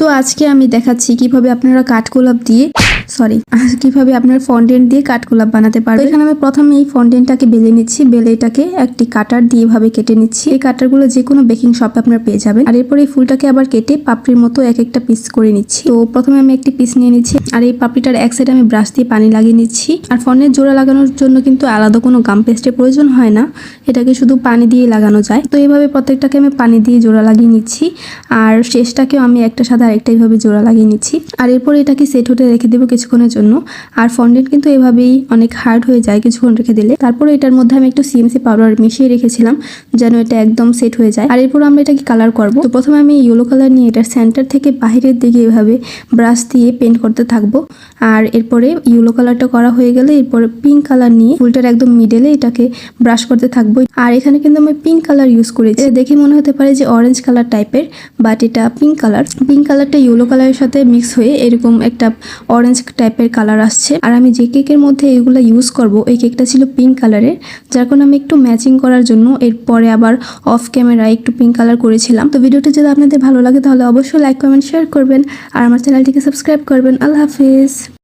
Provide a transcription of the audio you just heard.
তো আজকে আমি দেখাচ্ছি কিভাবে আপনারা কাঠগোলাপ দিয়ে কিভাবে আপনার ফন্ডেন্ট দিয়ে কাঠগোলাপ বানাতে পারবেন। এখানে আমি প্রথমে এই ফন্ডেন্টটাকে বেলে নিচ্ছি, বেলে এটাকে একটি কাটার দিয়ে এভাবে কেটে নিচ্ছি। এই কাটারগুলো যে কোনো বেকিং শপে আপনারা পেয়ে যাবেন। আর এরপর এই ফুলটাকে আবার কেটে পাপড়ির মতো এক একটা পিস করে নিচ্ছি। তো প্রথমে আমি একটি পিস নিয়ে নিচ্ছি, আর এই পাপড়িটার এক সাইডে আমি ব্রাশ দিয়ে পানি লাগিয়ে নিচ্ছি। আর ফন্ডেন্ট জোড়া লাগানোর জন্য কিন্তু আলাদা কোনো গাম পেস্টের প্রয়োজন হয় না, এটাকে শুধু পানি দিয়ে লাগানো যায়। তো এইভাবে প্রত্যেকটাকে আমি পানি দিয়ে জোড়া লাগিয়ে নিচ্ছি, আর শেষটাকেও আমি একটা সাথে আরেকটা এইভাবে জোড়া লাগিয়ে নিচ্ছি। আর এরপর এটাকে সেট হতে রেখে দেবো কিছুক্ষণের জন্য। আর ফন্ডেন্ট কিন্তু এভাবেই অনেক হার্ড হয়ে যায় কিছুক্ষণ রেখে দিলে। তারপরে এটার মধ্যে আমি একটু সিএমসি পাউডার মিশিয়ে রেখেছিলাম যেন এটা একদম সেট হয়ে যায়। আর এরপর আমরা এটাকে কালার করব। তো প্রথমে আমি ইয়েলো কালার নিয়ে এটার সেন্টার থেকে বাহিরের দিকে এভাবে ব্রাশ দিয়ে পেন্ট করতে থাকবো। আর এরপরে ইয়েলো কালারটা করা হয়ে গেলে এরপরে পিঙ্ক কালার নিয়ে ফুলটার একদম মিডলে এটাকে ব্রাশ করতে থাকবো। আর এখানে কিন্তু আমি পিঙ্ক কালার ইউজ করেছি। দেখে মনে হতে পারে যে অরেঞ্জ কালার টাইপের, বাট এটা পিঙ্ক কালার। পিঙ্ক কালারটা ইয়েলো কালারের সাথে মিক্স হয়ে এরকম একটা অরেঞ্জ টাইপের কালার আসছে। আর আমি যে কেকের মধ্যে এগুলো ইউজ করব ওই কেকটা ছিল পিঙ্ক কালারের, যার কারণে আমি একটু ম্যাচিং করার জন্য এরপরে আবার অফ ক্যামেরায় একটু পিঙ্ক কালার করেছিলাম। তো ভিডিওটা যদি আপনাদের ভালো লাগে তাহলে অবশ্যই লাইক কমেন্ট শেয়ার করবেন, আর আমার চ্যানেলটিকে সাবস্ক্রাইব করবেন। আল্লাহ হাফিজ।